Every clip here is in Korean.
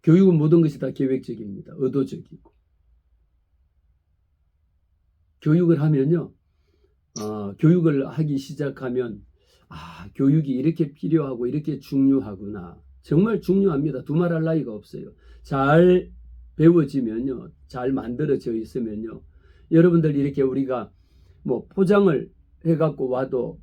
교육은 모든 것이 다 계획적입니다. 의도적이고. 교육을 하면요. 교육을 하기 시작하면 교육이 이렇게 필요하고 이렇게 중요하구나. 정말 중요합니다. 두말할 나위가 없어요. 잘 배워지면요. 잘 만들어져 있으면요. 여러분들 이렇게 우리가 뭐 포장을 해갖고 와도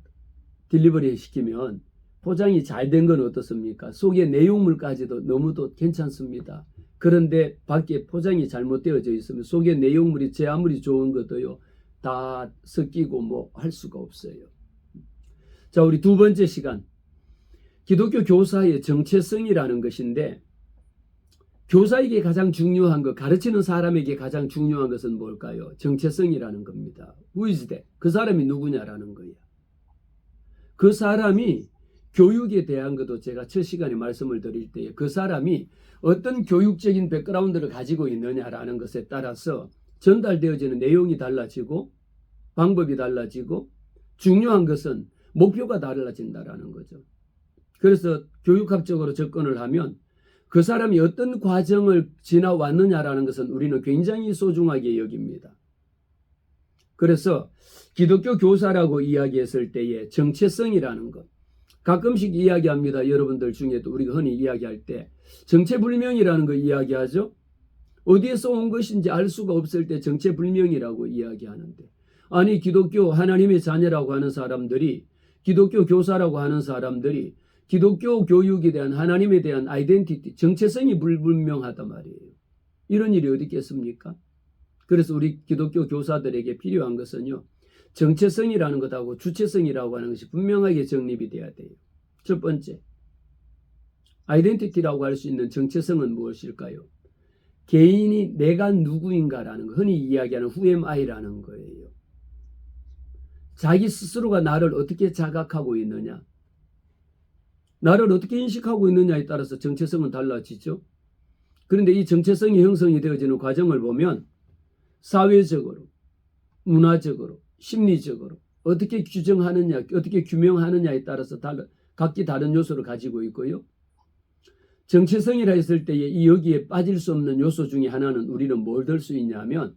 딜리버리 시키면 포장이 잘 된 건 어떻습니까? 속에 내용물까지도 너무도 괜찮습니다. 그런데 밖에 포장이 잘못되어져 있으면 속에 내용물이 제 아무리 좋은 것도요. 다 섞이고 뭐 할 수가 없어요. 자, 우리 두 번째 시간. 기독교 교사의 정체성이라는 것인데, 교사에게 가장 중요한 것, 가르치는 사람에게 가장 중요한 것은 뭘까요? 정체성이라는 겁니다. Who is that? 그 사람이 누구냐라는 거예요. 그 사람이 교육에 대한 것도 제가 첫 시간에 말씀을 드릴 때에 그 사람이 어떤 교육적인 백그라운드를 가지고 있느냐라는 것에 따라서 전달되어지는 내용이 달라지고 방법이 달라지고 중요한 것은 목표가 달라진다라는 거죠. 그래서 교육학적으로 접근을 하면 그 사람이 어떤 과정을 지나왔느냐라는 것은 우리는 굉장히 소중하게 여깁니다. 그래서 기독교 교사라고 이야기했을 때의 정체성이라는 것. 가끔씩 이야기합니다. 여러분들 중에도 우리가 흔히 이야기할 때 정체불명이라는 거 이야기하죠. 어디에서 온 것인지 알 수가 없을 때 정체불명이라고 이야기하는데, 아니 기독교 하나님의 자녀라고 하는 사람들이, 기독교 교사라고 하는 사람들이 기독교 교육에 대한 하나님에 대한 아이덴티티, 정체성이 불분명하단 말이에요. 이런 일이 어디 있겠습니까? 그래서 우리 기독교 교사들에게 필요한 것은요. 정체성이라는 것하고 주체성이라고 하는 것이 분명하게 정립이 돼야 돼요. 첫 번째, 아이덴티티라고 할 수 있는 정체성은 무엇일까요? 개인이 내가 누구인가라는 거, 흔히 이야기하는 Who am I라는 거예요. 자기 스스로가 나를 어떻게 자각하고 있느냐, 나를 어떻게 인식하고 있느냐에 따라서 정체성은 달라지죠. 그런데 이 정체성이 형성이 되어지는 과정을 보면 사회적으로, 문화적으로, 심리적으로 어떻게 규정하느냐, 어떻게 규명하느냐에 따라서 각기 다른 요소를 가지고 있고요. 정체성이라 했을 때에 이 여기에 빠질 수 없는 요소 중에 하나는 우리는 뭘 들 수 있냐면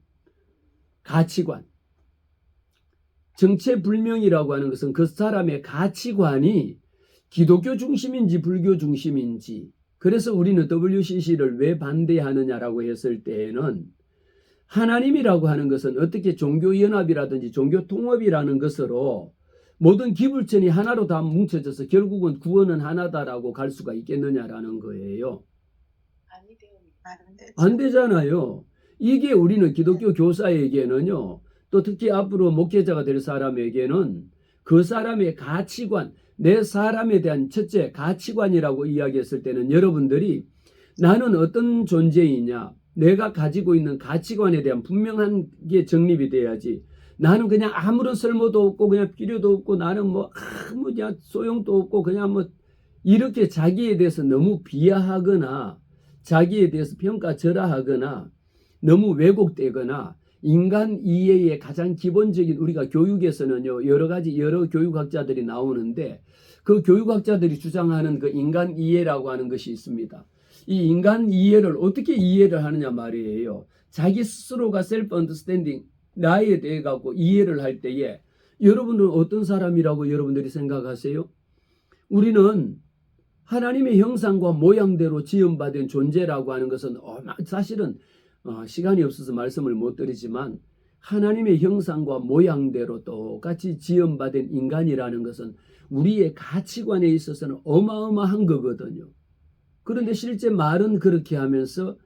가치관. 정체불명이라고 하는 것은 그 사람의 가치관이 기독교 중심인지 불교 중심인지, 그래서 우리는 WCC를 왜 반대하느냐라고 했을 때에는 하나님이라고 하는 것은 어떻게 종교연합이라든지 종교통합이라는 것으로 모든 기불천이 하나로 다 뭉쳐져서 결국은 구원은 하나다라고 갈 수가 있겠느냐라는 거예요. 안 되잖아요. 이게 우리는 기독교 교사에게는요, 또 특히 앞으로 목회자가 될 사람에게는 그 사람의 가치관, 내 사람에 대한 첫째 가치관이라고 이야기했을 때는 여러분들이 나는 어떤 존재이냐, 내가 가지고 있는 가치관에 대한 분명한 게 정립이 돼야지, 나는 그냥 아무런 쓸모도 없고 그냥 필요도 없고 나는 뭐 아무 소용도 없고 그냥 뭐 이렇게 자기에 대해서 너무 비하하거나 자기에 대해서 평가절하하거나 너무 왜곡되거나, 인간 이해의 가장 기본적인, 우리가 교육에서는요 여러 교육학자들이 나오는데 그 교육학자들이 주장하는 그 인간 이해라고 하는 것이 있습니다. 이 인간 이해를 어떻게 이해를 하느냐 말이에요. 자기 스스로가 셀프 언더스탠딩, 나에 대해 갖고 이해를 할 때에 여러분은 어떤 사람이라고 여러분들이 생각하세요? 우리는 하나님의 형상과 모양대로 지음받은 존재라고 하는 것은 사실은 시간이 없어서 말씀을 못 드리지만 하나님의 형상과 모양대로 똑같이 지음받은 인간이라는 것은 우리의 가치관에 있어서는 어마어마한 거거든요. 그런데 실제 말은 그렇게 하면서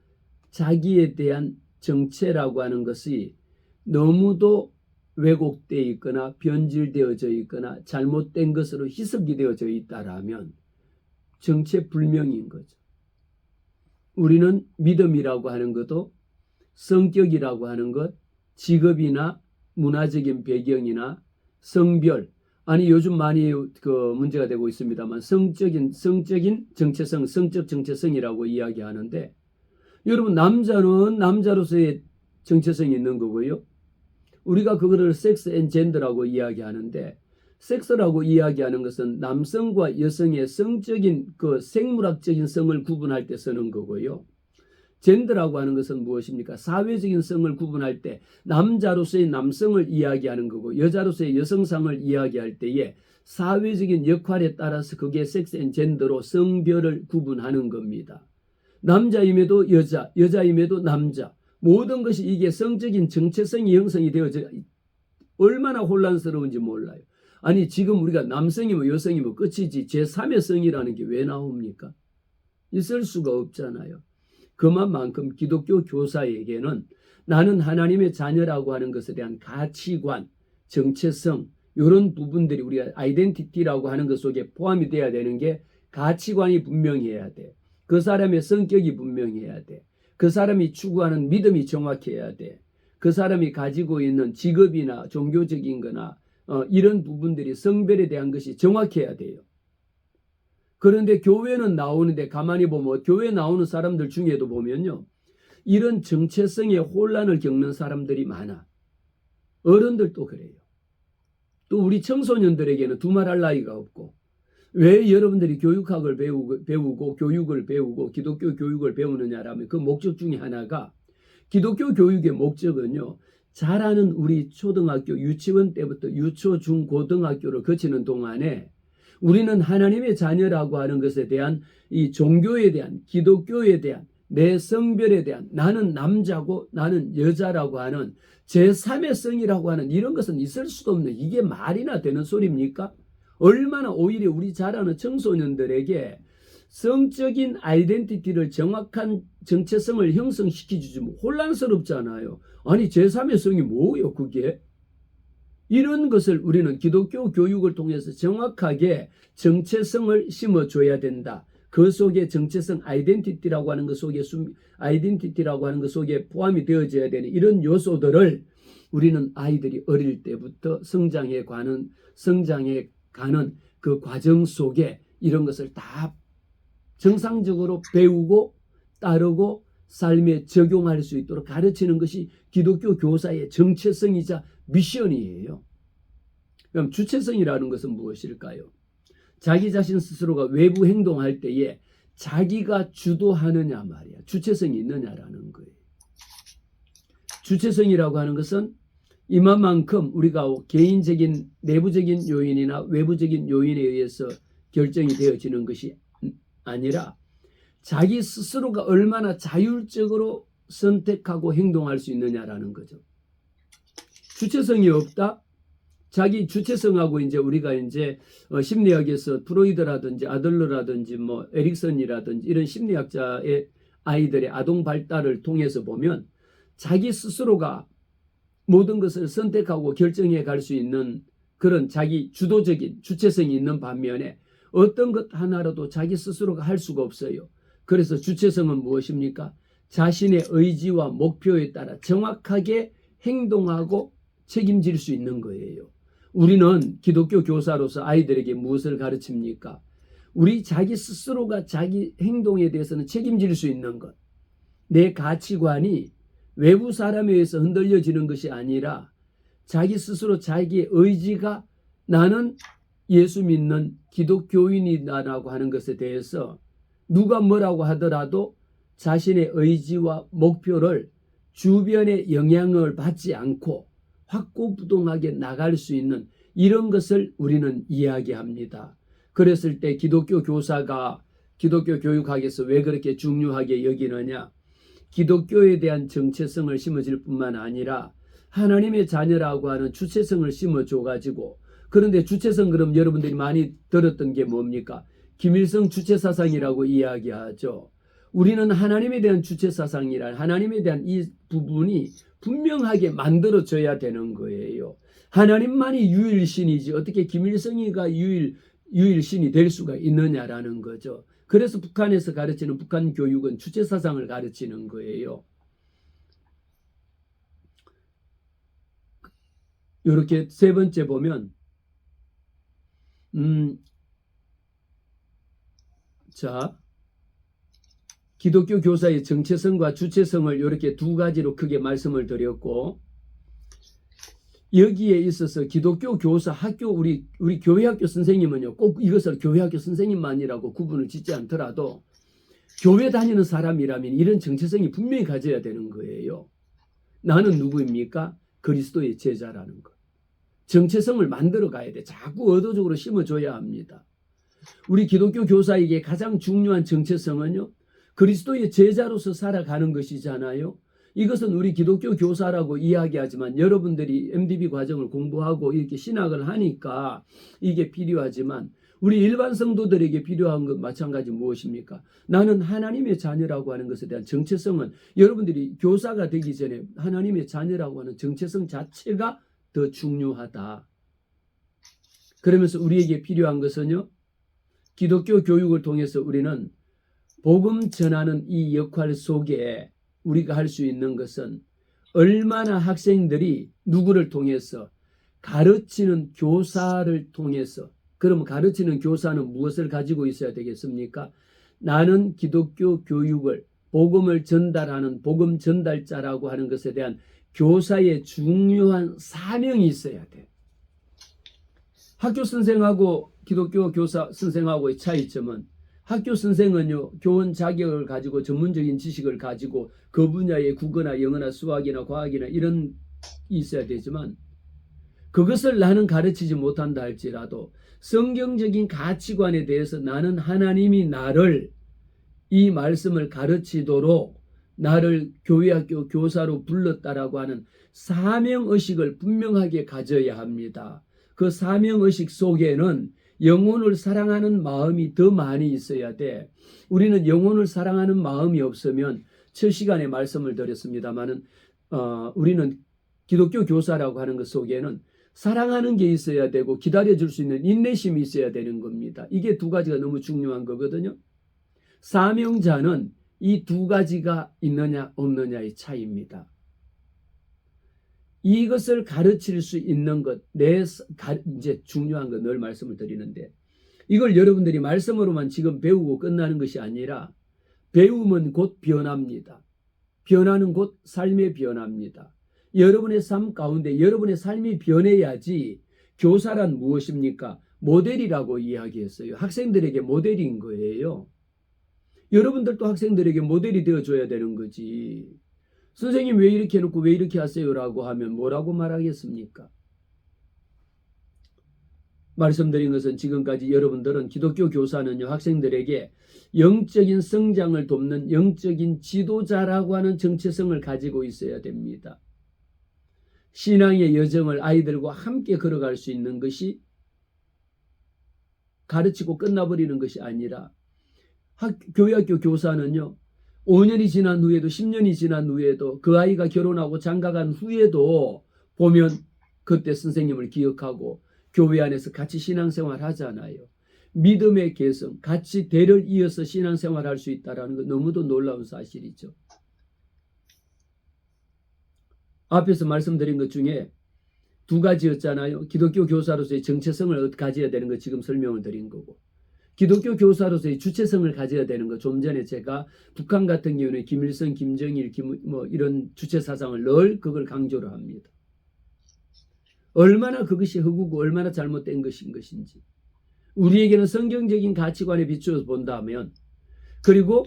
자기에 대한 정체라고 하는 것이 너무도 왜곡되어 있거나 변질되어져 있거나 잘못된 것으로 희석이 되어져 있다라면 정체불명인 거죠. 우리는 믿음이라고 하는 것도 성격이라고 하는 것, 직업이나 문화적인 배경이나 성별, 아니 요즘 많이 그 문제가 되고 있습니다만 성적인 정체성, 성적 정체성이라고 이야기하는데, 여러분 남자는 남자로서의 정체성이 있는 거고요. 우리가 그거를 섹스 앤 젠더라고 이야기하는데, 섹스라고 이야기하는 것은 남성과 여성의 성적인 그 생물학적인 성을 구분할 때 쓰는 거고요. 젠더라고 하는 것은 무엇입니까? 사회적인 성을 구분할 때 남자로서의 남성을 이야기하는 거고 여자로서의 여성상을 이야기할 때에 사회적인 역할에 따라서 그게 섹스 앤 젠더로 성별을 구분하는 겁니다. 남자임에도 여자, 여자임에도 남자, 모든 것이 이게 성적인 정체성이 형성이 되어져 얼마나 혼란스러운지 몰라요. 아니 지금 우리가 남성이면 여성이면 끝이지 제3의 성이라는 게 왜 나옵니까? 있을 수가 없잖아요. 그만큼 기독교 교사에게는 나는 하나님의 자녀라고 하는 것에 대한 가치관, 정체성 이런 부분들이 우리가 아이덴티티라고 하는 것 속에 포함이 돼야 되는 게 가치관이 분명해야 돼. 그 사람의 성격이 분명해야 돼. 그 사람이 추구하는 믿음이 정확해야 돼. 그 사람이 가지고 있는 직업이나 종교적인 거나 이런 부분들이 성별에 대한 것이 정확해야 돼요. 그런데 교회는 나오는데 가만히 보면 교회 나오는 사람들 중에도 보면요. 이런 정체성의 혼란을 겪는 사람들이 많아. 어른들도 그래요. 또 우리 청소년들에게는 두말할 나위가 없고 왜 여러분들이 교육학을 배우고 교육을 배우고 기독교 교육을 배우느냐라면 그 목적 중에 하나가 기독교 교육의 목적은요. 자라는 우리 초등학교 유치원 때부터 유초 중 고등학교를 거치는 동안에 우리는 하나님의 자녀라고 하는 것에 대한 이 종교에 대한 기독교에 대한 내 성별에 대한 나는 남자고 나는 여자라고 하는 제3의 성이라고 하는 이런 것은 있을 수도 없는 이게 말이나 되는 소리입니까? 얼마나 오히려 우리 자라는 청소년들에게 성적인 아이덴티티를 정확한 정체성을 형성시키지 혼란스럽잖아요. 아니 제3의 성이 뭐예요 그게? 이런 것을 우리는 기독교 교육을 통해서 정확하게 정체성을 심어줘야 된다. 그 속에 정체성 아이덴티티라고 하는 것 속에 아이덴티티라고 하는 것 속에 포함이 되어져야 되는 이런 요소들을 우리는 아이들이 어릴 때부터 성장해 가는 그 과정 속에 이런 것을 다 정상적으로 배우고 따르고 삶에 적용할 수 있도록 가르치는 것이 기독교 교사의 정체성이자 미션이에요. 그럼 주체성이라는 것은 무엇일까요? 자기 자신 스스로가 외부 행동할 때에 자기가 주도하느냐 말이야. 주체성이 있느냐라는 거예요. 주체성이라고 하는 것은 이만큼 우리가 개인적인 내부적인 요인이나 외부적인 요인에 의해서 결정이 되어지는 것이 아니라 자기 스스로가 얼마나 자율적으로 선택하고 행동할 수 있느냐라는 거죠. 주체성이 없다? 자기 주체성하고 이제 우리가 이제 심리학에서 프로이드라든지 아들러라든지 뭐 에릭슨이라든지 이런 심리학자의 아이들의 아동 발달을 통해서 보면 자기 스스로가 모든 것을 선택하고 결정해 갈 수 있는 그런 자기 주도적인 주체성이 있는 반면에 어떤 것 하나라도 자기 스스로가 할 수가 없어요. 그래서 주체성은 무엇입니까? 자신의 의지와 목표에 따라 정확하게 행동하고 책임질 수 있는 거예요. 우리는 기독교 교사로서 아이들에게 무엇을 가르칩니까? 우리 자기 스스로가 자기 행동에 대해서는 책임질 수 있는 것. 내 가치관이 외부 사람에 의해서 흔들려지는 것이 아니라 자기 스스로 자기의 의지가 나는 예수 믿는 기독교인이다라고 하는 것에 대해서 누가 뭐라고 하더라도 자신의 의지와 목표를 주변의 영향을 받지 않고 확고부동하게 나갈 수 있는 이런 것을 우리는 이야기합니다. 그랬을 때 기독교 교사가 기독교 교육학에서 왜 그렇게 중요하게 여기느냐? 기독교에 대한 정체성을 심어줄 뿐만 아니라 하나님의 자녀라고 하는 주체성을 심어줘가지고 그런데 주체성 그럼 여러분들이 많이 들었던 게 뭡니까? 김일성 주체사상이라고 이야기하죠. 우리는 하나님에 대한 주체사상이란 하나님에 대한 이 부분이 분명하게 만들어져야 되는 거예요. 하나님만이 유일신이지 어떻게 김일성이가 유일신이 될 수가 있느냐라는 거죠. 그래서 북한에서 가르치는 북한 교육은 주체사상을 가르치는 거예요. 이렇게 세 번째 보면 자 기독교 교사의 정체성과 주체성을 이렇게 두 가지로 크게 말씀을 드렸고 여기에 있어서 기독교 교사 학교 우리 교회 학교 선생님은요 꼭 이것을 교회 학교 선생님만이라고 구분을 짓지 않더라도 교회 다니는 사람이라면 이런 정체성이 분명히 가져야 되는 거예요. 나는 누구입니까? 그리스도의 제자라는 것. 정체성을 만들어 가야 돼. 자꾸 의도적으로 심어줘야 합니다. 우리 기독교 교사에게 가장 중요한 정체성은요, 그리스도의 제자로서 살아가는 것이잖아요. 이것은 우리 기독교 교사라고 이야기하지만 여러분들이 MDB 과정을 공부하고 이렇게 신학을 하니까 이게 필요하지만 우리 일반 성도들에게 필요한 것 마찬가지 무엇입니까? 나는 하나님의 자녀라고 하는 것에 대한 정체성은 여러분들이 교사가 되기 전에 하나님의 자녀라고 하는 정체성 자체가 더 중요하다. 그러면서 우리에게 필요한 것은요, 기독교 교육을 통해서 우리는 복음 전하는 이 역할 속에 우리가 할 수 있는 것은 얼마나 학생들이 누구를 통해서 가르치는 교사를 통해서, 그럼 가르치는 교사는 무엇을 가지고 있어야 되겠습니까? 나는 기독교 교육을 복음을 전달하는 복음 전달자라고 하는 것에 대한 교사의 중요한 사명이 있어야 돼. 학교 선생하고 기독교 교사 선생하고의 차이점은 학교 선생은요, 교원 자격을 가지고 전문적인 지식을 가지고 그 분야의 국어나 영어나 수학이나 과학이나 이런 있어야 되지만 그것을 나는 가르치지 못한다 할지라도 성경적인 가치관에 대해서 나는 하나님이 나를 이 말씀을 가르치도록 나를 교회학교 교사로 불렀다라고 하는 사명의식을 분명하게 가져야 합니다. 그 사명의식 속에는 영혼을 사랑하는 마음이 더 많이 있어야 돼. 우리는 영혼을 사랑하는 마음이 없으면 첫 시간에 말씀을 드렸습니다마는 우리는 기독교 교사라고 하는 것 속에는 사랑하는 게 있어야 되고 기다려줄 수 있는 인내심이 있어야 되는 겁니다. 이게 두 가지가 너무 중요한 거거든요. 사명자는 이 두 가지가 있느냐 없느냐의 차이입니다. 이것을 가르칠 수 있는 것, 이제 중요한 거 늘 말씀을 드리는데 이걸 여러분들이 말씀으로만 지금 배우고 끝나는 것이 아니라 배움은 곧 변합니다. 변화는 곧 삶의 변화입니다. 여러분의 삶 가운데 여러분의 삶이 변해야지 교사란 무엇입니까? 모델이라고 이야기했어요. 학생들에게 모델인 거예요. 여러분들도 학생들에게 모델이 되어줘야 되는 거지. 선생님 왜 이렇게 해놓고 왜 이렇게 하세요라고 하면 뭐라고 말하겠습니까? 말씀드린 것은 지금까지 여러분들은 기독교 교사는요, 학생들에게 영적인 성장을 돕는 영적인 지도자라고 하는 정체성을 가지고 있어야 됩니다. 신앙의 여정을 아이들과 함께 걸어갈 수 있는 것이 가르치고 끝나버리는 것이 아니라 교회학교 교사는요, 5년이 지난 후에도 10년이 지난 후에도 그 아이가 결혼하고 장가간 후에도 보면 그때 선생님을 기억하고 교회 안에서 같이 신앙생활 하잖아요. 믿음의 개성, 같이 대를 이어서 신앙생활할 수 있다는 건 너무도 놀라운 사실이죠. 앞에서 말씀드린 것 중에 두 가지였잖아요. 기독교 교사로서의 정체성을 가져야 되는 거 지금 설명을 드린 거고, 기독교 교사로서의 주체성을 가져야 되는 거, 좀 전에 제가 북한 같은 경우는 김일성, 김정일, 이런 주체 사상을 늘 그걸 강조를 합니다. 얼마나 그것이 흑우고 얼마나 잘못된 것인지 우리에게는 성경적인 가치관에 비추어서 본다면, 그리고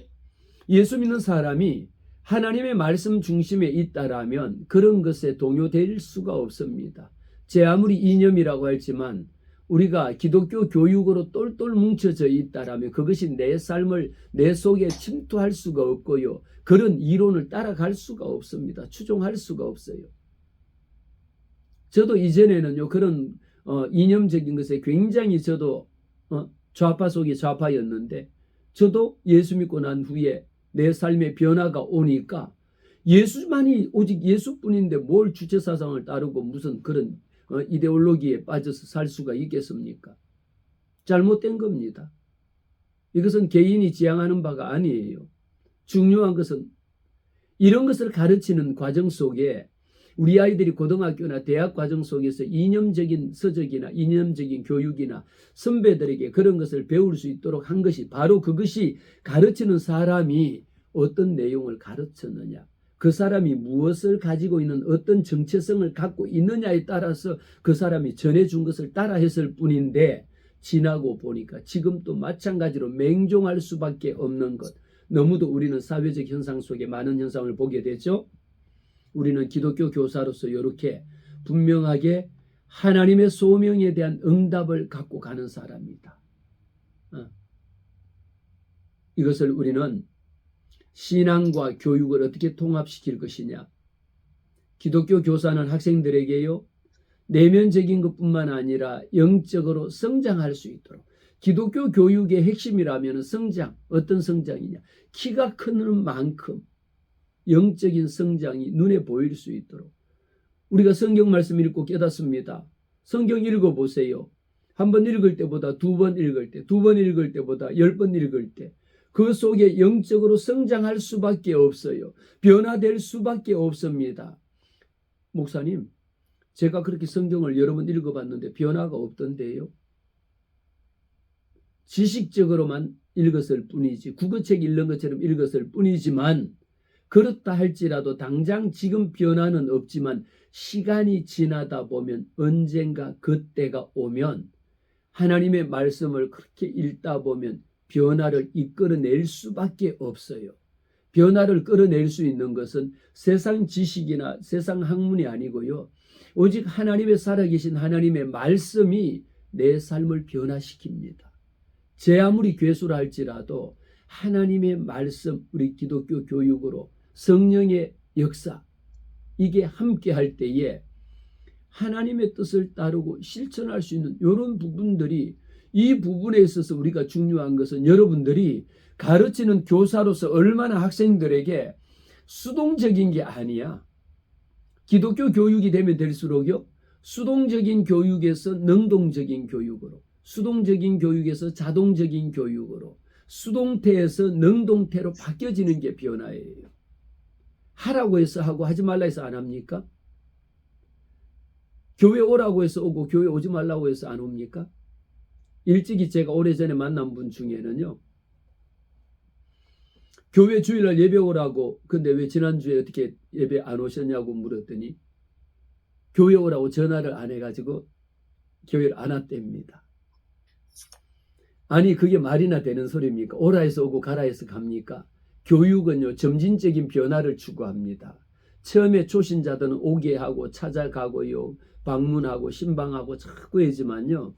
예수 믿는 사람이 하나님의 말씀 중심에 있다라면 그런 것에 동요될 수가 없습니다. 제 아무리 이념이라고 했지만 우리가 기독교 교육으로 똘똘 뭉쳐져 있다라면 그것이 내 삶을 내 속에 침투할 수가 없고요. 그런 이론을 따라갈 수가 없습니다. 추종할 수가 없어요. 저도 이전에는요, 그런 이념적인 것에 굉장히 저도 좌파 속의 좌파였는데, 저도 예수 믿고 난 후에 내 삶의 변화가 오니까 예수만이 오직 예수뿐인데 뭘 주체사상을 따르고 무슨 그런 이데올로기에 빠져서 살 수가 있겠습니까? 잘못된 겁니다. 이것은 개인이 지향하는 바가 아니에요. 중요한 것은 이런 것을 가르치는 과정 속에 우리 아이들이 고등학교나 대학 과정 속에서 이념적인 서적이나 이념적인 교육이나 선배들에게 그런 것을 배울 수 있도록 한 것이 바로 그것이 가르치는 사람이 어떤 내용을 가르쳤느냐, 그 사람이 무엇을 가지고 있는 어떤 정체성을 갖고 있느냐에 따라서 그 사람이 전해준 것을 따라 했을 뿐인데, 지나고 보니까 지금 또 마찬가지로 맹종할 수밖에 없는 것, 너무도 우리는 사회적 현상 속에 많은 현상을 보게 되죠. 우리는 기독교 교사로서 이렇게 분명하게 하나님의 소명에 대한 응답을 갖고 가는 사람이다. 이것을 우리는 신앙과 교육을 어떻게 통합시킬 것이냐. 기독교 교사는 학생들에게요, 내면적인 것뿐만 아니라 영적으로 성장할 수 있도록. 기독교 교육의 핵심이라면 성장, 어떤 성장이냐. 키가 크는 만큼 영적인 성장이 눈에 보일 수 있도록. 우리가 성경 말씀 읽고 깨닫습니다. 성경 읽어보세요. 한 번 읽을 때보다 두 번 읽을 때, 두 번 읽을 때보다 10번 읽을 때, 그 속에 영적으로 성장할 수밖에 없어요. 변화될 수밖에 없습니다. 목사님, 제가 그렇게 성경을 여러 번 읽어봤는데 변화가 없던데요. 지식적으로만 읽었을 뿐이지, 국어책 읽는 것처럼 읽었을 뿐이지만, 그렇다 할지라도 당장 지금 변화는 없지만 시간이 지나다 보면 언젠가 그때가 오면 하나님의 말씀을 그렇게 읽다 보면 변화를 이끌어낼 수밖에 없어요. 변화를 끌어낼 수 있는 것은 세상 지식이나 세상 학문이 아니고요. 오직 하나님의 살아계신 하나님의 말씀이 내 삶을 변화시킵니다. 제 아무리 괴수라 할지라도 하나님의 말씀, 우리 기독교 교육으로 성령의 역사, 이게 함께 할 때에 하나님의 뜻을 따르고 실천할 수 있는 이런 부분들이, 이 부분에 있어서 우리가 중요한 것은 여러분들이 가르치는 교사로서 얼마나 학생들에게 수동적인 게 아니야. 기독교 교육이 되면 될수록요, 수동적인 교육에서 능동적인 교육으로, 수동적인 교육에서 자동적인 교육으로, 수동태에서 능동태로 바뀌어지는 게 변화예요. 하라고 해서 하고 하지 말라 해서 안 합니까? 교회 오라고 해서 오고 교회 오지 말라고 해서 안 옵니까? 일찍이 제가 오래전에 만난 분 중에는요, 교회 주일날 예배 오라고, 근데 왜 지난주에 어떻게 예배 안 오셨냐고 물었더니 교회 오라고 전화를 안 해가지고 교회를 안 왔답니다. 아니, 그게 말이나 되는 소리입니까? 오라 해서 오고 가라 해서 갑니까? 교육은요, 점진적인 변화를 추구합니다. 처음에 초신자들은 오게 하고 찾아가고요, 방문하고 신방하고 자꾸 하지만요,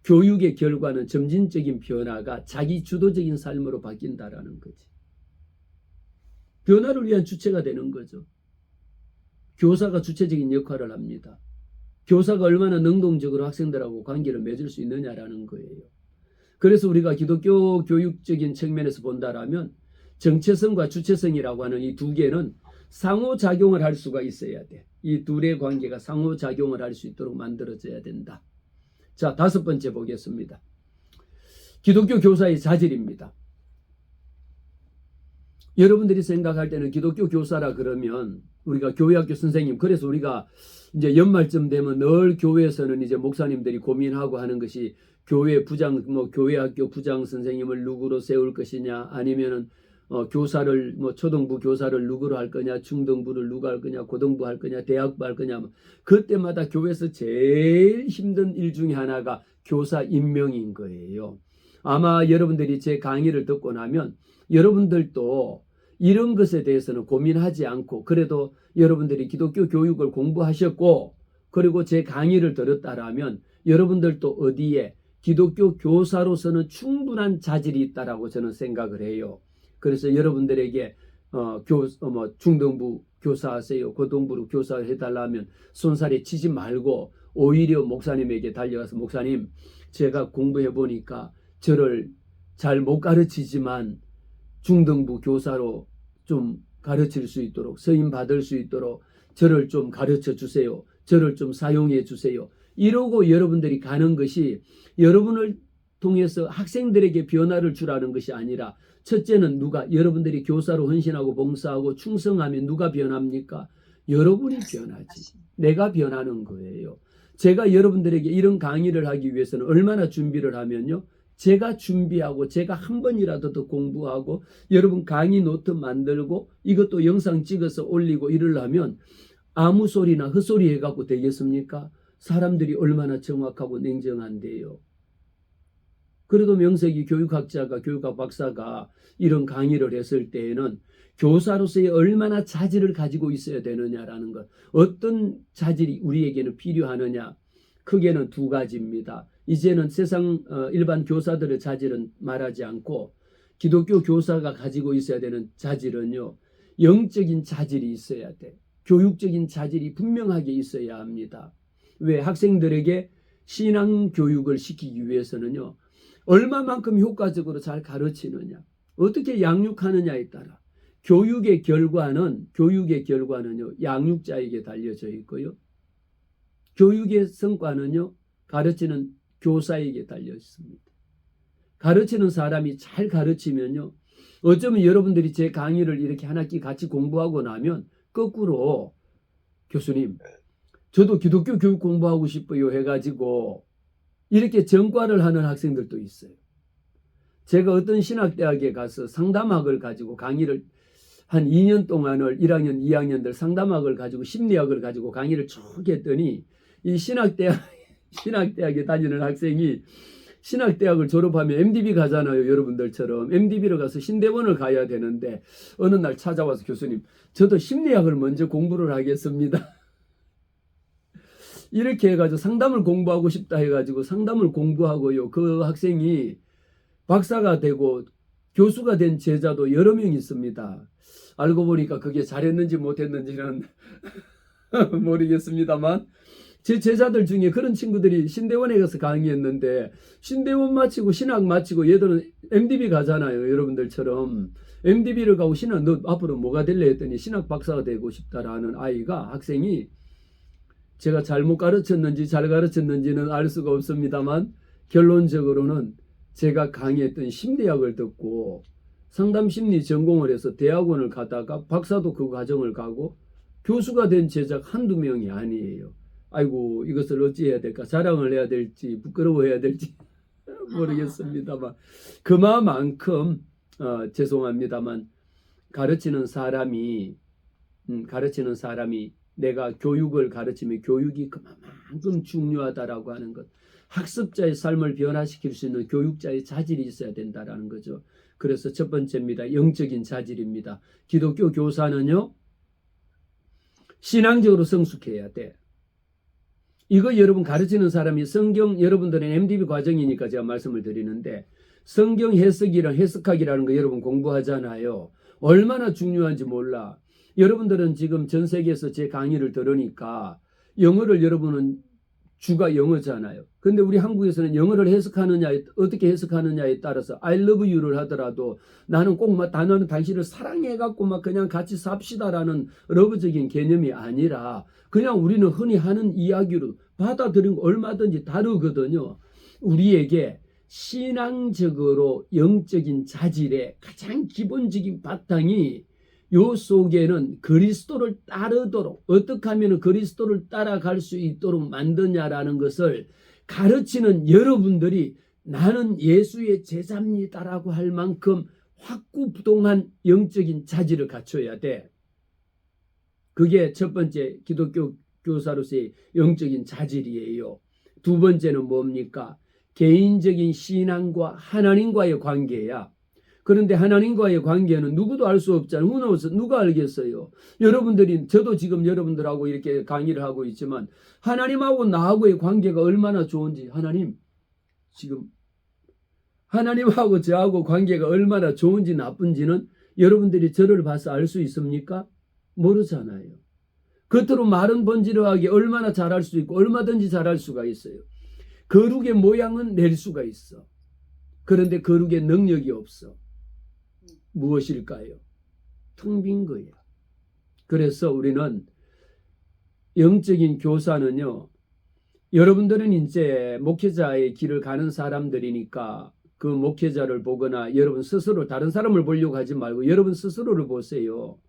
교육의 결과는 점진적인 변화가 자기 주도적인 삶으로 바뀐다라는 거지. 변화를 위한 주체가 되는 거죠. 교사가 주체적인 역할을 합니다. 교사가 얼마나 능동적으로 학생들하고 관계를 맺을 수 있느냐라는 거예요. 그래서 우리가 기독교 교육적인 측면에서 본다라면 정체성과 주체성이라고 하는 이 두 개는 상호작용을 할 수가 있어야 돼. 이 둘의 관계가 상호작용을 할 수 있도록 만들어져야 된다. 자, 5번째 보겠습니다. 기독교 교사의 자질입니다. 여러분들이 생각할 때는 기독교 교사라 그러면 우리가 교회학교 선생님, 그래서 우리가 이제 연말쯤 되면 늘 교회에서는 이제 목사님들이 고민하고 하는 것이 교회 부장, 교회학교 부장 선생님을 누구로 세울 것이냐, 아니면은 교사를 초등부 교사를 누구로 할 거냐, 중등부를 누가 할 거냐, 고등부 할 거냐, 대학부 할 거냐. 그때마다 교회에서 제일 힘든 일 중에 하나가 교사 임명인 거예요. 아마 여러분들이 제 강의를 듣고 나면 여러분들도 이런 것에 대해서는 고민하지 않고, 그래도 여러분들이 기독교 교육을 공부하셨고 그리고 제 강의를 들었다라면 여러분들도 어디에 기독교 교사로서는 충분한 자질이 있다라고 저는 생각을 해요. 그래서 여러분들에게 중등부 교사하세요, 고등부로 교사해달라면 손살에 치지 말고 오히려 목사님에게 달려가서, 목사님, 제가 공부해보니까 저를 잘 못 가르치지만 중등부 교사로 좀 가르칠 수 있도록, 서임 받을 수 있도록 저를 좀 가르쳐 주세요, 저를 좀 사용해 주세요, 이러고 여러분들이 가는 것이 여러분을 통해서 학생들에게 변화를 주라는 것이 아니라, 첫째는 누가, 여러분들이 교사로 헌신하고 봉사하고 충성하면 누가 변합니까? 여러분이 변하지. 내가 변하는 거예요. 제가 여러분들에게 이런 강의를 하기 위해서는 얼마나 준비를 하면요, 제가 준비하고 제가 한 번이라도 더 공부하고 여러분 강의 노트 만들고 이것도 영상 찍어서 올리고 이러려면 아무 소리나 헛소리 해갖고 되겠습니까? 사람들이 얼마나 정확하고 냉정한데요. 그래도 명색이 교육학자가 교육학 박사가 이런 강의를 했을 때에는 교사로서의 얼마나 자질을 가지고 있어야 되느냐라는 것, 어떤 자질이 우리에게는 필요하느냐, 크게는 두 가지입니다. 이제는 세상 일반 교사들의 자질은 말하지 않고 기독교 교사가 가지고 있어야 되는 자질은요, 영적인 자질이 있어야 돼. 교육적인 자질이 분명하게 있어야 합니다. 왜? 학생들에게 신앙 교육을 시키기 위해서는요, 얼마만큼 효과적으로 잘 가르치느냐, 어떻게 양육하느냐에 따라 교육의 결과는요, 양육자에게 달려져 있고요. 교육의 성과는요, 가르치는 교사에게 달려 있습니다. 가르치는 사람이 잘 가르치면요, 어쩌면 여러분들이 제 강의를 이렇게 한 학기 같이 공부하고 나면 거꾸로 교수님, 저도 기독교 교육 공부하고 싶어요 해가지고 이렇게 전과를 하는 학생들도 있어요. 제가 어떤 신학대학에 가서 상담학을 가지고 강의를 한 2년 동안을 1학년, 2학년들 상담학을 가지고 심리학을 가지고 강의를 쭉 했더니 이 신학대학에 다니는 학생이 신학대학을 졸업하면 MDB 가잖아요. 여러분들처럼 MDB로 가서 신대원을 가야 되는데 어느 날 찾아와서 교수님, 저도 심리학을 먼저 공부를 하겠습니다. 이렇게 해가지고 상담을 공부하고 싶다 해가지고 상담을 공부하고요. 그 학생이 박사가 되고 교수가 된 제자도 여러 명 있습니다. 알고 보니까 그게 잘했는지 못했는지는 모르겠습니다만 제 제자들 중에 그런 친구들이 신대원에 가서 강의했는데 신대원 마치고 신학 마치고 얘들은 MDB 가잖아요. 여러분들처럼 MDB를 가고 신학, 너 앞으로 뭐가 될래 했더니 신학 박사가 되고 싶다라는 학생이 제가 잘못 가르쳤는지 잘 가르쳤는지는 알 수가 없습니다만 결론적으로는 제가 강의했던 심리학을 듣고 상담심리 전공을 해서 대학원을 가다가 박사도 그 과정을 가고 교수가 된 제자 한두 명이 아니에요. 아이고, 이것을 어찌해야 될까? 자랑을 해야 될지 부끄러워해야 될지 모르겠습니다만 그만큼 죄송합니다만 가르치는 사람이 내가 교육을 가르치면 교육이 그만큼 중요하다라고 하는 것, 학습자의 삶을 변화시킬 수 있는 교육자의 자질이 있어야 된다라는 거죠. 그래서 첫 번째입니다. 영적인 자질입니다. 기독교 교사는요, 신앙적으로 성숙해야 돼. 이거 여러분 가르치는 사람이 성경, 여러분들은 MDB 과정이니까 제가 말씀을 드리는데 성경 해석하기라는 거 여러분 공부하잖아요. 얼마나 중요한지 몰라. 여러분들은 지금 전 세계에서 제 강의를 들으니까 영어를 여러분은 주가 영어잖아요. 근데 우리 한국에서는 영어를 어떻게 해석하느냐에 따라서 I love you를 하더라도 나는 꼭 나는 당신을 사랑해갖고 그냥 같이 삽시다라는 러브적인 개념이 아니라 그냥 우리는 흔히 하는 이야기로 받아들이는 거 얼마든지 다르거든요. 우리에게 신앙적으로 영적인 자질의 가장 기본적인 바탕이 요 속에는 그리스도를 따르도록 어떻게 하면 그리스도를 따라갈 수 있도록 만드냐라는 것을 가르치는 여러분들이 나는 예수의 제자입니다라고 할 만큼 확고부동한 영적인 자질을 갖춰야 돼. 그게 첫 번째 기독교 교사로서의 영적인 자질이에요. 두 번째는 뭡니까? 개인적인 신앙과 하나님과의 관계야. 그런데 하나님과의 관계는 누구도 알 수 없잖아요. 누가 알겠어요? 여러분들이, 저도 지금 여러분들하고 이렇게 강의를 하고 있지만 하나님하고 나하고의 관계가 얼마나 좋은지, 하나님하고 저하고 관계가 얼마나 좋은지 나쁜지는 여러분들이 저를 봐서 알 수 있습니까? 모르잖아요. 겉으로 말은 번지르하게 얼마나 잘할 수 있고 얼마든지 잘할 수가 있어요. 거룩의 모양은 낼 수가 있어. 그런데 거룩의 능력이 없어. 무엇일까요? 텅 빈 거예요. 그래서 우리는 영적인 교사는요, 여러분들은 이제 목회자의 길을 가는 사람들이니까 그 목회자를 보거나 여러분 스스로 다른 사람을 보려고 하지 말고 여러분 스스로를 보세요.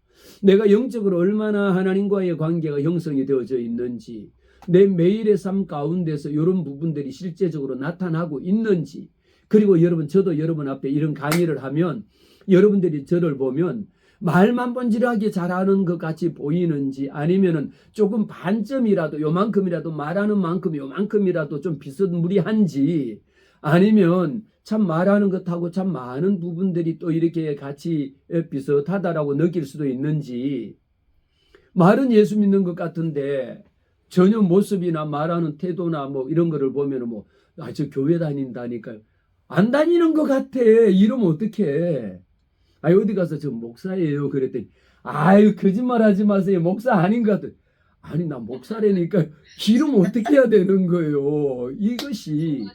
내가 영적으로 얼마나 하나님과의 관계가 형성이 되어져 있는지, 내 매일의 삶 가운데서 이런 부분들이 실제적으로 나타나고 있는지, 그리고 저도 여러분 앞에 이런 강의를 하면 여러분들이 저를 보면 말만 번지르하게 잘하는 것 같이 보이는지, 아니면은 조금 반점이라도 요만큼이라도 말하는 만큼 요만큼이라도 좀 비스무리한지, 아니면 참 말하는 것하고 참 많은 부분들이 또 이렇게 같이 비슷하다라고 느낄 수도 있는지, 말은 예수 믿는 것 같은데 전혀 모습이나 말하는 태도나 뭐 이런 거를 보면은 뭐, 아, 저 교회 다닌다니까. 안 다니는 것 같아. 이러면 어떡해. 아니, 어디 가서 저 목사예요. 그랬더니, 아유, 거짓말 하지 마세요. 목사 아닌 것 같아. 아니, 나 목사라니까. 이러면 어떻게 해야 되는 거예요. 이것이,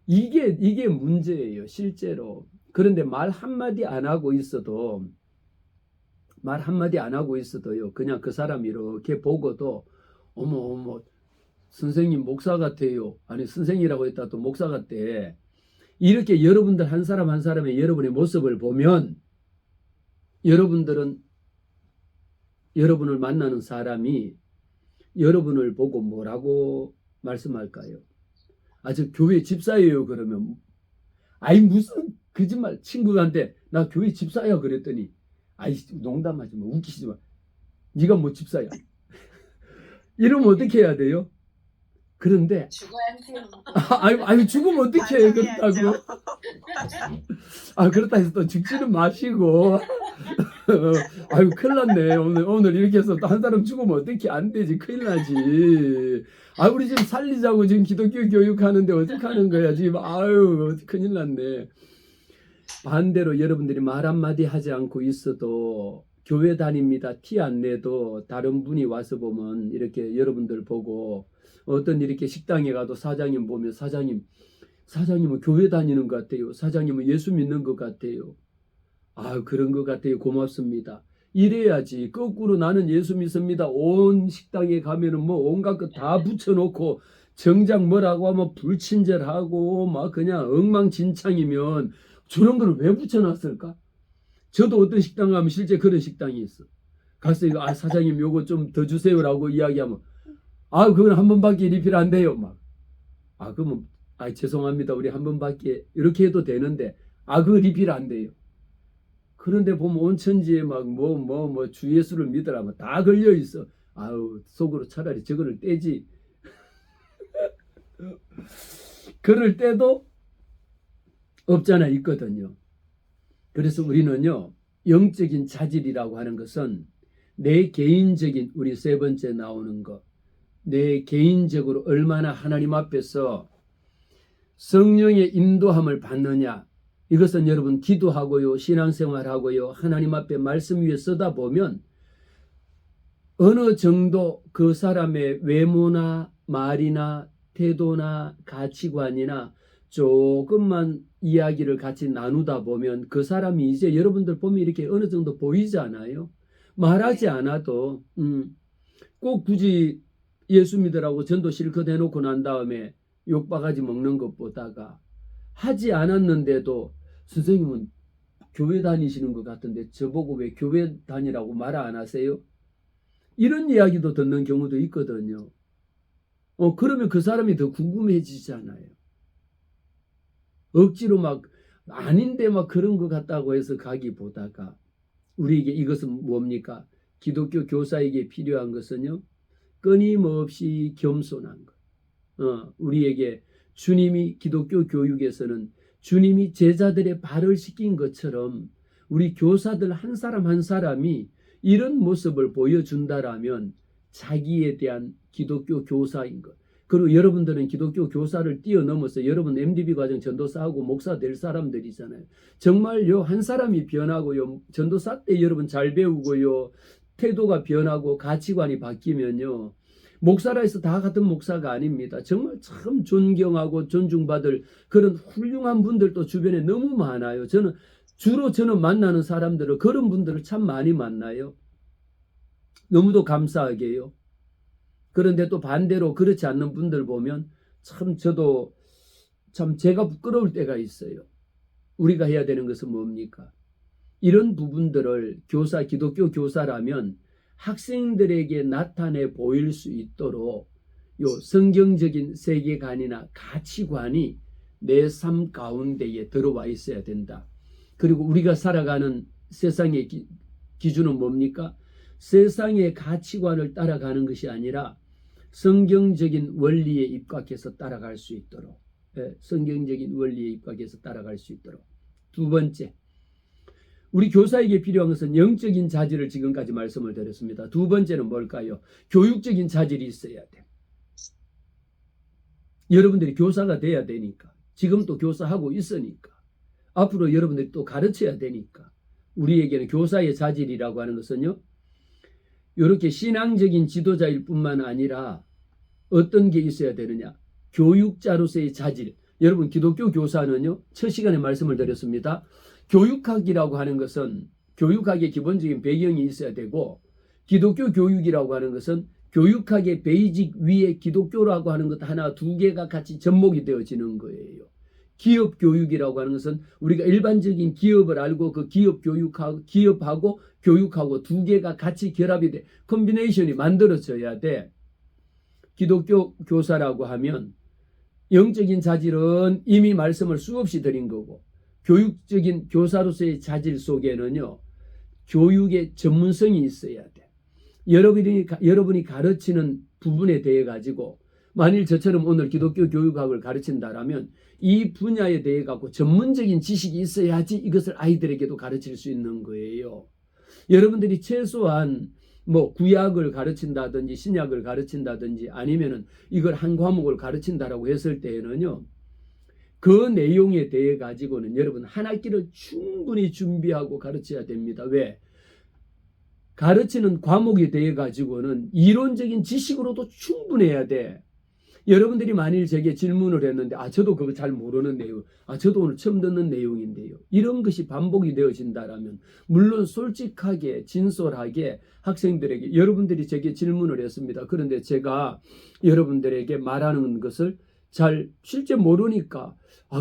이게 문제예요. 실제로. 그런데 말 한마디 안 하고 있어도, 말 한마디 안 하고 있어도요. 그냥 그 사람 이렇게 보고도, 어머, 어머, 선생님 목사 같아요. 아니, 선생이라고 했다 또 목사 같대. 이렇게 여러분들 한 사람 한 사람의 여러분의 모습을 보면, 여러분들은 여러분을 만나는 사람이 여러분을 보고 뭐라고 말씀할까요? 아, 저 교회 집사예요. 그러면, 아이, 무슨 거짓말. 친구한테 나 교회 집사야 그랬더니, 아이, 농담하지 마. 웃기지 마. 네가 뭐 집사야. 이러면 어떻게 해야 돼요? 그런데 아유, 죽으면 어떻게 해. 그렇다고. 아, 그렇다 해서 또 죽지는 마시고. 아유, 큰일 났네. 오늘 이렇게 해서 또 한 사람 죽으면 어떻게 안 되지. 큰일 나지. 아, 우리 지금 살리자고 지금 기독교 교육하는데 어떡하는 거야. 지금, 아유, 큰일 났네. 반대로 여러분들이 말 한마디 하지 않고 있어도 교회 다닙니다. 티 안 내도 다른 분이 와서 보면 이렇게 여러분들 보고 어떤 이렇게 식당에 가도 사장님 보면 사장님은 교회 다니는 것 같아요. 사장님은 예수 믿는 것 같아요. 아, 그런 것 같아요. 고맙습니다. 이래야지. 거꾸로 나는 예수 믿습니다. 온 식당에 가면은 뭐 온갖 거 다 붙여놓고 정작 뭐라고 하면 불친절하고 막 그냥 엉망진창이면 저런 걸 왜 붙여놨을까? 저도 어떤 식당 가면 실제 그런 식당이 있어. 가서 이거, 아, 사장님 요거 좀 더 주세요라고 이야기하면, 아, 그건 한 번밖에 리필 안 돼요. 막. 아, 그러면, 아, 죄송합니다. 우리 한 번밖에 이렇게 해도 되는데, 아, 그거 리필 안 돼요. 그런데 보면 온 천지에 막 주 예수를 믿으라 뭐 다 걸려 있어. 아우, 속으로 차라리 저거를 떼지. 그럴 때도 없잖아 있거든요. 그래서 우리는요, 영적인 자질이라고 하는 것은 내 개인적인, 우리 세 번째 나오는 거, 내 개인적으로 얼마나 하나님 앞에서 성령의 인도함을 받느냐. 이것은 여러분 기도하고요, 신앙생활하고요, 하나님 앞에 말씀 위에 쓰다 보면 어느 정도 그 사람의 외모나 말이나 태도나 가치관이나 조금만 이야기를 같이 나누다 보면 그 사람이 이제 여러분들 보면 이렇게 어느 정도 보이잖아요. 말하지 않아도 꼭 굳이 예수 믿으라고 전도 실컷 해놓고 난 다음에 욕바가지 먹는 것보다가 하지 않았는데도 선생님은 교회 다니시는 것 같은데 저보고 왜 교회 다니라고 말 안 하세요? 이런 이야기도 듣는 경우도 있거든요. 그러면 그 사람이 더 궁금해지잖아요. 억지로 막 아닌데 막 그런 것 같다고 해서 가기보다가 우리에게 이것은 뭡니까? 기독교 교사에게 필요한 것은요, 끊임없이 겸손한 것. 우리에게 주님이 기독교 교육에서는 주님이 제자들의 발을 씻긴 것처럼 우리 교사들 한 사람 한 사람이 이런 모습을 보여준다라면 자기에 대한 기독교 교사인 것. 그리고 여러분들은 기독교 교사를 뛰어넘어서 여러분 MDB 과정 전도사하고 목사 될 사람들이잖아요. 정말요, 한 사람이 변하고요, 전도사 때 여러분 잘 배우고요, 태도가 변하고 가치관이 바뀌면요, 목사라 해서 다 같은 목사가 아닙니다. 정말 참 존경하고 존중받을 그런 훌륭한 분들도 주변에 너무 많아요. 주로 저는 만나는 사람들은 그런 분들을 참 많이 만나요. 너무도 감사하게요. 그런데 또 반대로 그렇지 않는 분들 보면 참 저도 참 제가 부끄러울 때가 있어요. 우리가 해야 되는 것은 뭡니까? 이런 부분들을 기독교 교사라면 학생들에게 나타내 보일 수 있도록 요 성경적인 세계관이나 가치관이 내 삶 가운데에 들어와 있어야 된다. 그리고 우리가 살아가는 세상의 기준은 뭡니까? 세상의 가치관을 따라가는 것이 아니라 성경적인 원리에 입각해서 따라갈 수 있도록 성경적인 원리에 입각해서 따라갈 수 있도록. 두 번째, 우리 교사에게 필요한 것은 영적인 자질을 지금까지 말씀을 드렸습니다. 두 번째는 뭘까요? 교육적인 자질이 있어야 돼. 여러분들이 교사가 돼야 되니까, 지금 또 교사하고 있으니까, 앞으로 여러분들이 또 가르쳐야 되니까, 우리에게는 교사의 자질이라고 하는 것은요, 이렇게 신앙적인 지도자일 뿐만 아니라 어떤 게 있어야 되느냐? 교육자로서의 자질. 여러분, 기독교 교사는요, 첫 시간에 말씀을 드렸습니다. 교육학이라고 하는 것은 교육학의 기본적인 배경이 있어야 되고, 기독교 교육이라고 하는 것은 교육학의 베이직 위에 기독교라고 하는 것 하나 두 개가 같이 접목이 되어지는 거예요. 기업 교육이라고 하는 것은 우리가 일반적인 기업을 알고 그 기업 교육하고 기업하고 교육하고 두 개가 같이 결합이 돼 콤비네이션이 만들어져야 돼. 기독교 교사라고 하면 영적인 자질은 이미 말씀을 수없이 드린 거고, 교육적인 교사로서의 자질 속에는요, 교육의 전문성이 있어야 돼. 여러분이 가르치는 부분에 대해 가지고, 만일 저처럼 오늘 기독교 교육학을 가르친다라면 이 분야에 대해 갖고 전문적인 지식이 있어야지 이것을 아이들에게도 가르칠 수 있는 거예요. 여러분들이 최소한 구약을 가르친다든지 신약을 가르친다든지 아니면은 이걸 한 과목을 가르친다라고 했을 때에는요, 그 내용에 대해 가지고는 여러분 한 학기를 충분히 준비하고 가르쳐야 됩니다. 왜? 가르치는 과목에 대해 가지고는 이론적인 지식으로도 충분해야 돼. 여러분들이 만일 제게 질문을 했는데 저도 그거 잘 모르는 내용, 저도 오늘 처음 듣는 내용인데요, 이런 것이 반복이 되어진다라면 물론 솔직하게 진솔하게 학생들에게, 여러분들이 제게 질문을 했습니다. 그런데 제가 여러분들에게 말하는 것을 잘 실제 모르니까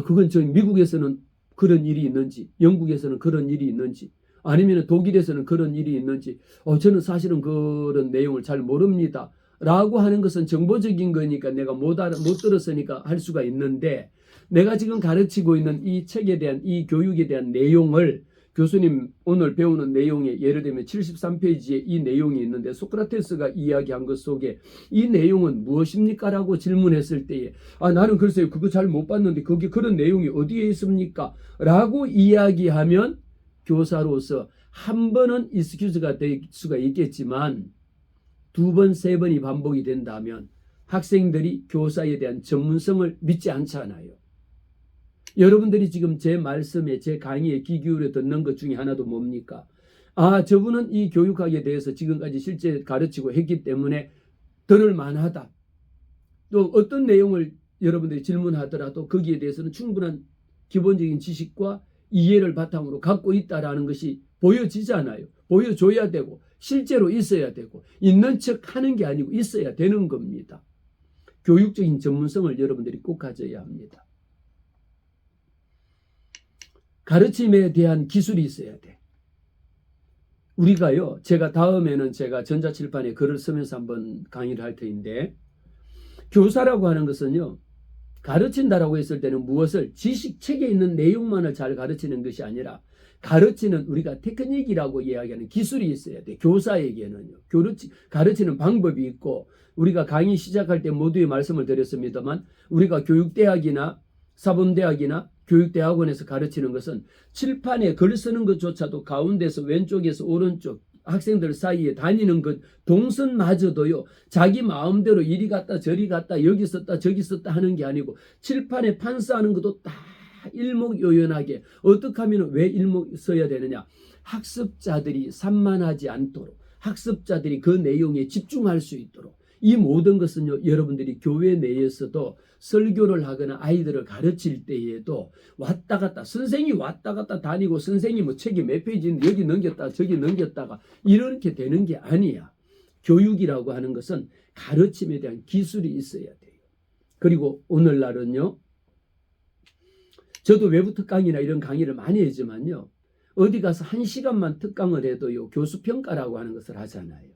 그건 저 미국에서는 그런 일이 있는지, 영국에서는 그런 일이 있는지, 아니면 독일에서는 그런 일이 있는지 저는 사실은 그런 내용을 잘 모릅니다 라고 하는 것은 정보적인 거니까 내가 못 들었으니까 할 수가 있는데, 내가 지금 가르치고 있는 이 책에 대한, 이 교육에 대한 내용을 교수님 오늘 배우는 내용에 예를 들면 73페이지에 이 내용이 있는데, 소크라테스가 이야기한 것 속에 이 내용은 무엇입니까? 라고 질문했을 때에 나는 글쎄요 그거 잘 못 봤는데 거기 그런 내용이 어디에 있습니까? 라고 이야기하면 교사로서 한 번은 익스큐즈가 될 수가 있겠지만 두 번, 세 번이 반복이 된다면 학생들이 교사에 대한 전문성을 믿지 않잖아요. 여러분들이 지금 제 말씀에, 제 강의에 귀 기울여 듣는 것 중에 하나도 뭡니까? 저분은 이 교육학에 대해서 지금까지 실제 가르치고 했기 때문에 들을 만하다. 또 어떤 내용을 여러분들이 질문하더라도 거기에 대해서는 충분한 기본적인 지식과 이해를 바탕으로 갖고 있다라는 것이 보여지잖아요. 보여줘야 되고 실제로 있어야 되고, 있는 척 하는 게 아니고 있어야 되는 겁니다. 교육적인 전문성을 여러분들이 꼭 가져야 합니다. 가르침에 대한 기술이 있어야 돼. 우리가요, 제가 다음에는 제가 전자칠판에 글을 쓰면서 한번 강의를 할 터인데, 교사라고 하는 것은요, 가르친다라고 했을 때는 무엇을, 지식책에 있는 내용만을 잘 가르치는 것이 아니라 가르치는, 우리가 테크닉이라고 이야기하는 기술이 있어야 돼. 교사에게는요. 가르치는 방법이 있고, 우리가 강의 시작할 때 모두의 말씀을 드렸습니다만, 우리가 교육대학이나 사범대학이나 교육대학원에서 가르치는 것은 칠판에 글 쓰는 것조차도 가운데서 왼쪽에서 오른쪽 학생들 사이에 다니는 것 동선마저도요, 자기 마음대로 이리 갔다 저리 갔다 여기 썼다 저기 썼다 하는 게 아니고 칠판에 판사하는 것도 다 일목요연하게, 어떻게 하면 왜 일목 써야 되느냐, 학습자들이 산만하지 않도록, 학습자들이 그 내용에 집중할 수 있도록. 이 모든 것은요, 여러분들이 교회 내에서도 설교를 하거나 아이들을 가르칠 때에도 왔다 갔다, 선생이 왔다 갔다 다니고 선생이 책이 몇 페이지인데 여기 넘겼다 저기 넘겼다가 이렇게 되는 게 아니야. 교육이라고 하는 것은 가르침에 대한 기술이 있어야 돼요. 그리고 오늘날은요, 저도 외부 특강이나 이런 강의를 많이 하지만요, 어디 가서 1시간만 특강을 해도요, 교수평가라고 하는 것을 하잖아요.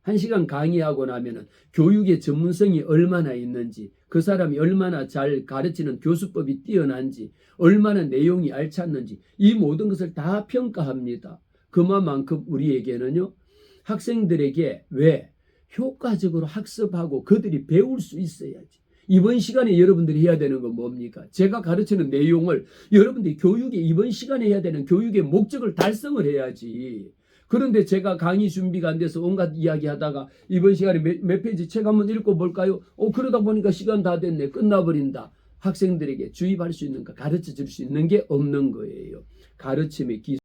1시간 강의하고 나면은 교육의 전문성이 얼마나 있는지, 그 사람이 얼마나 잘 가르치는 교수법이 뛰어난지, 얼마나 내용이 알찼는지, 이 모든 것을 다 평가합니다. 그만큼 우리에게는요, 학생들에게 왜 효과적으로 학습하고 그들이 배울 수 있어야지. 이번 시간에 여러분들이 해야 되는 건 뭡니까? 제가 가르치는 내용을 여러분들이 교육에 이번 시간에 해야 되는 교육의 목적을 달성을 해야지. 그런데 제가 강의 준비가 안 돼서 온갖 이야기 하다가 이번 시간에 몇 페이지 책 한번 읽어볼까요? 그러다 보니까 시간 다 됐네. 끝나버린다. 학생들에게 주입할 수 있는 거, 가르쳐 줄 수 있는 게 없는 거예요. 가르침의 기술.